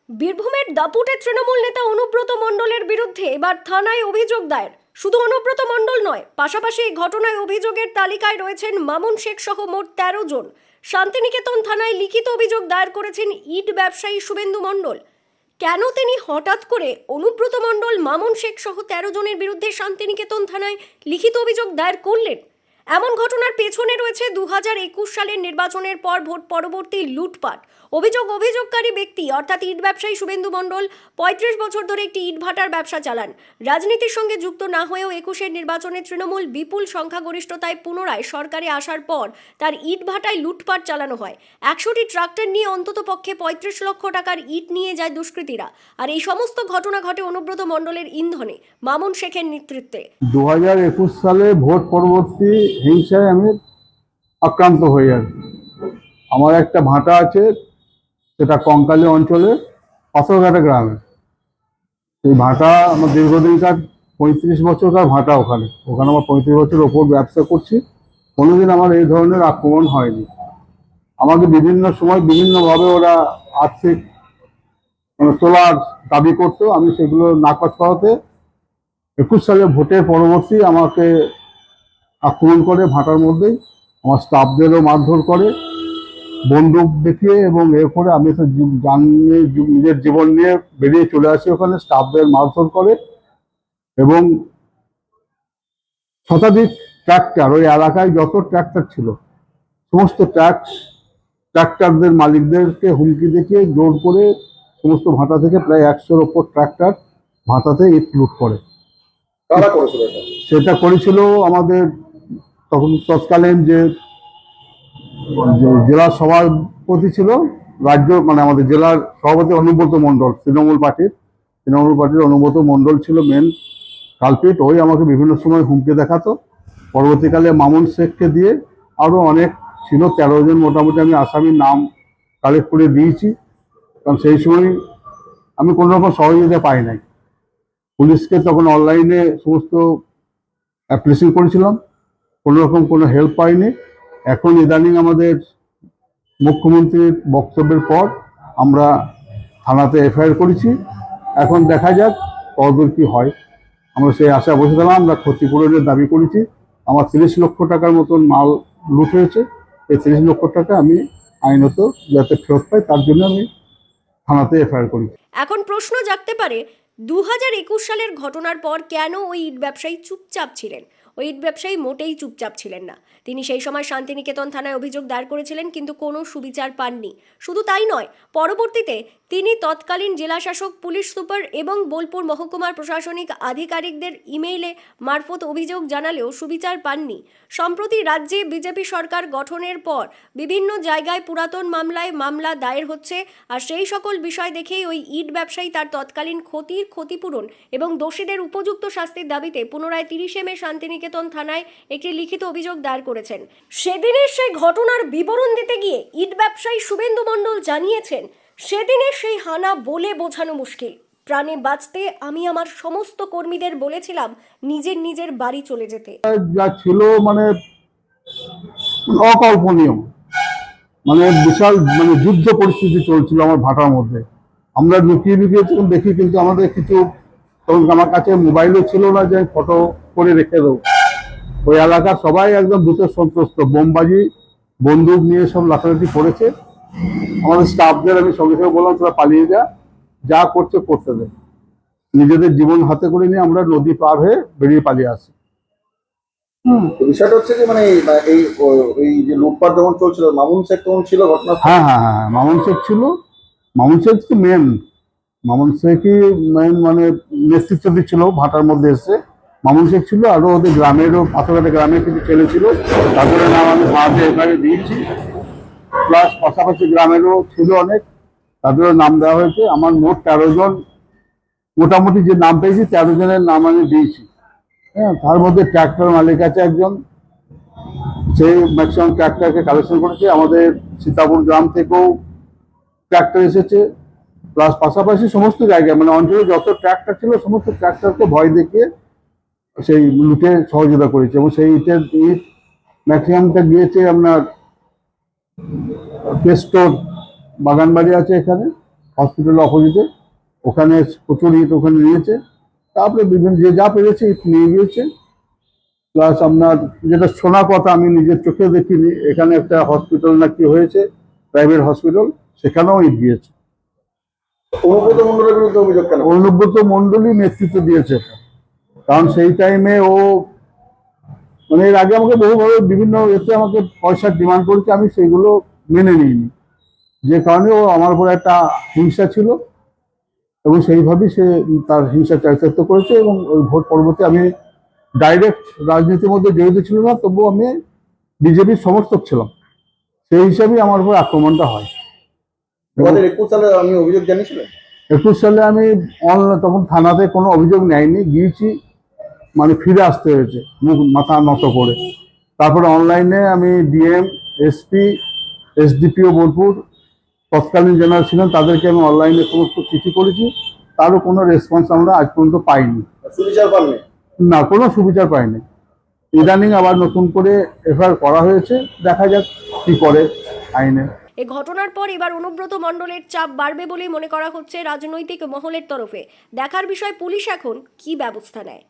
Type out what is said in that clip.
বীরভূমের দাপুটে তৃণমূল নেতা অনুব্রত মণ্ডলের বিরুদ্ধে এবার থানায় অভিযোগ দায়ের। শুধু অনুব্রত মণ্ডল নয়, পাশাপাশি এই ঘটনায় অভিযোগের তালিকায় রয়েছেন মামুন শেখ সহ মোট 13 জন। শান্তিনিকেতন থানায় লিখিত অভিযোগ দায়ের করেছেন ইট ব্যবসায়ী শুভেন্দু মণ্ডল। কেন তিনি হঠাৎ করে অনুব্রত মণ্ডল, মামুন শেখ সহ 13 জনের বিরুদ্ধে শান্তিনিকেতন থানায় লিখিত অভিযোগ দায়ের করলেন? এমন ঘটনার পেছনে রয়েছে 2021 সালের নির্বাচনের পর ভোট পরবর্তী লুটপাট। অভিযোগকারী ব্যক্তি অর্থাৎ ইট ব্যবসায়ী শুভেন্দু মণ্ডল 35 বছর ধরে একটি ইট ভাটার ব্যবসা চালান। রাজনীতির সঙ্গে যুক্ত না হয়েও 21-এর নির্বাচনে তৃণমূল বিপুল সংখ্যাগরিষ্ঠতায় পুনরায় সরকারে আসার পর তার ইট ভাটায় লুটপাট চালানো হয়। 100টি ট্রাক্টর নিয়ে অন্তত পক্ষে 35 লক্ষ টাকার ইট নিয়ে যায় দুষ্কৃতীরা। আর এই সমস্ত ঘটনা ঘটে অনুব্রত মণ্ডলের ইন্ধনে, মামুন শেখের নেতৃত্বে। 2021 সালে ভোট পরবর্তী হিংসায় আমি আক্রান্ত হই। আর আমার একটা ভাটা আছে, সেটা কঙ্কালী অঞ্চলে পাথরঘাটা গ্রামে। সেই ভাটা আমার দীর্ঘদিনকার 35 বছরকার ভাটা। ওখানে আমার 35 বছর ওপর ব্যবসা করছি। কোনোদিন আমার এই ধরনের আক্রমণ হয়নি। আমাকে বিভিন্ন সময় বিভিন্নভাবে ওরা আর্থিক তোলার দাবি করতো, আমি সেগুলো নাকচ করাতে 21 সালে ভোটের পরবর্তী আমাকে আক্রমণ করে। ভাটার মধ্যেই আমার স্টাফদেরও মারধর করে, বন্দুক দেখিয়ে এবং এ করে। আমি তো নিজের জীবন নিয়ে বেরিয়ে চলে আসি। ওখানে স্টাফদের মারধর করে এবং শতাধিক ট্রাক্টর, ওই এলাকায় যত ট্রাক্টর ছিল সমস্ত ট্রাক্টরদের মালিকদেরকে হুমকি দেখিয়ে জোর করে সমস্ত ভাটা থেকে প্রায় 100-র ওপর ট্রাক্টর ভাটাতে ইট লুট করে। কারা করেছিল এটা? সেটা করেছিল আমাদের তৎকালীন যে জেলা সভাপতি ছিল, আমাদের জেলার সভাপতি অনুব্রত মণ্ডল, তৃণমূল পার্টির অনুব্রত মণ্ডল ছিল মেন কালপিট। ওই আমাকে বিভিন্ন সময় হুমকি দেখাতো। পরবর্তীকালে মামুন শেখকে দিয়ে আরও অনেক ছিল, 13 জন মোটামুটি আমি আসামির নাম কালেক্ট করে দিয়েছি। কারণ সেই সময় আমি কোনো রকম সহযোগিতা পাই নাই। পুলিশকে তখন অনলাইনে সমস্ত অ্যাপ্লিকেশন করেছিলাম, কোনো রকম কোনো হেল্প পাইনি। এখন ইদানিং আমাদের মুখ্যমন্ত্রীর বক্তব্যের পর আমরা থানাতে এফআইআর করেছি। এখন দেখা যাক কতদূর কী হয়। আমরা সেই আশা বসেছিলাম। আমরা ক্ষতিপূরণের দাবি করেছি। আমার 30 লক্ষ টাকার মতন মাল লুট হয়েছে। এই 30 লক্ষ টাকা আমি আইনত যাতে ফেরত পাই, তার জন্য আমি থানাতে এফআইআর করেছি। এখন প্রশ্ন জাগতে পারে, 2021 সালের ঘটনার পর কেন ওই ইট ব্যবসায়ী চুপচাপ ছিলেন? ওই ইট ব্যবসায়ী মোটেই চুপচাপ ছিলেন না। তিনি সেই সময় শান্তিনিকেতন থানায় অভিযোগ দায়ের করেছিলেন, কিন্তু কোনো সুবিচার পাননি। শুধু তাই নয়, পরবর্তীতে তিনি তৎকালীন জেলাশাসক, পুলিশ সুপার এবং বোলপুর মহকুমার প্রশাসনিক আধিকারিকদের ইমেইলে মারফত অভিযোগ জানালেও সুবিচার পাননি। সম্প্রতি রাজ্যে বিজেপি সরকার গঠনের পর বিভিন্ন জায়গায় পুরাতন মামলা দায়ের হচ্ছে। আর সেই সকল বিষয় দেখেই ওই ইট ব্যবসায়ী তার তৎকালীন ক্ষতিপূরণ এবং দোষীদের উপযুক্ত শাস্তির দাবিতে পুনরায় 30 মে শান্তিনিকেতন থানায় একটি লিখিত অভিযোগ দায়ের করেছেন। সেদিনের সেই ঘটনার বিবরণ দিতে গিয়ে ইট ব্যবসায়ী শুভেন্দু মণ্ডল জানিয়েছেন, সেদিনের সেই হানা বলে বোঝানো মুশকিল। প্রাণে বাঁচতে আমি আমার সমস্ত কর্মীদের বলেছিলাম নিজের বাড়ি চলে যেতে। যা ছিল অকল্পনীয়, বিশাল যুদ্ধ পরিস্থিতি চলছিল আমার ভাটার মধ্যে। আমরা লুকিয়ে যখন দেখি, কিন্তু আমাদের কিছু, তখন আমার কাছে মোবাইলও ছিল না যে আমি ফটো করে রেখে দেবো। ওই এলাকার সবাই একদম ভীত সন্ত্রস্ত, বোমবাজি, বন্দুক নিয়ে সব লাফালাফি করেছে। আমাদের স্টাফদের আমি সঙ্গে সঙ্গে বললাম, তোরা পালিয়ে যা করছে করতে দে। নিজেদের জীবন হাতে করে নিয়ে আমরা নদী পার হয়ে বেরিয়ে পালিয়ে আসি। বিষয়টা হচ্ছে যে এই যে লুটপাট যখন চলছিল, মামুন শেখ তখন ছিল ঘটনা? হ্যাঁ, মামুন শেখ ছিল। মামুন শেখ তো মেন, মামুন শেখই মেন নেতৃত্ব দিচ্ছিল ভাটার মধ্যে এসে। মামুন শেখ ছিল, আরো ওদের গ্রামেরও, পাথরঘাটা গ্রামের কিছু ছেলে ছিল, তাদের নাম আমি ভাড়াতে এখানে দিয়েছি। প্লাস পাশাপাশি গ্রামেরও ছিল অনেক, তাদেরও নাম দেওয়া হয়েছে। আমার মোট 13 জন মোটামুটি যে নাম পেয়েছি, 13 জনের নাম আমি দিয়েছি। হ্যাঁ, তার মধ্যে ট্রাক্টর মালিক আছে একজন, সেই ম্যাক্সিমাম ট্রাক্টরকে কালেকশন করেছে। আমাদের সীতাপুর গ্রাম থেকেও ট্রাক্টর এসেছে। প্লাস পাশাপাশি সমস্ত জায়গায় অঞ্চলে যত ট্রাক্টর ছিল সমস্ত ট্রাক্টরকে ভয় দেখিয়ে সেই লুটে সহযোগিতা করেছে। এবং সেই ইট ম্যাক্সিমামটা গিয়েছে আপনার পেস্টোর বাগানবাড়ি আছে এখানে, হসপিটালের অপোজিটে, ওখানে প্রচুর ইট ওখানে নিয়েছে। তারপরে বিভিন্ন যে যা পেরেছে ইট নিয়ে গিয়েছে। প্লাস আপনার যেটা শোনা কথা, আমি নিজের চোখে দেখিনি, এখানে একটা হসপিটাল নাকি হয়েছে, প্রাইভেট হসপিটাল, সেখানেও ইট দিয়েছে। অনুব্রত মণ্ডলের বিরুদ্ধে অভিযোগ কেন? অনুব্রত মণ্ডলই নেতৃত্ব দিয়েছে এটা। কারণ সেই টাইমে ও মানে এর আগে আমাকে বহুভাবে বিভিন্ন এতে আমাকে পয়সার ডিমান্ড করেছে, আমি সেগুলো মেনে নিইনি, যে কারণে ও আমার উপর একটা হিংসা ছিল এবং সেইভাবেই সে তার হিংসা চারিতার্থ করেছে। এবং ওই ভোট পরবর্তী আমি ডাইরেক্ট রাজনীতির মধ্যে জড়িত ছিল না, তবুও আমি বিজেপির সমর্থক ছিলাম, সেই হিসাবেই আমার উপর আক্রমণটা হয়। 2021 সালে আমি অভিযোগ জানিয়েছিলেন? 21 সালে আমি অনলাইন তখন থানাতে কোনো অভিযোগ নেয়নি, গিয়েছি, মানে ফিরে আসতে হয়েছে মুখ মাথা নত করে। তারপরে অনলাইনে আমি ডিএম, এসপি, এসডিপিও বোলপুর, তৎকালীন জেনারেল ছিলেন, তাদেরকে আমি অনলাইনে সমস্ত চিঠি করেছি, তারও কোনো রেসপন্স আমরা আজ পর্যন্ত পাইনি। সুবিচার পাননি? না, কোনো সুবিচার পাইনি। ইদানিং আবার নতুন করে এফআইআর করা হয়েছে, দেখা যাক কি করে আইনে। এ ঘটনার পর এবার অনুব্রত মণ্ডলের চাপ বাড়বে বলেই মনে করা হচ্ছে রাজনৈতিক মহলের তরফে। দেখার বিষয় পুলিশ এখন কী ব্যবস্থা নেয়।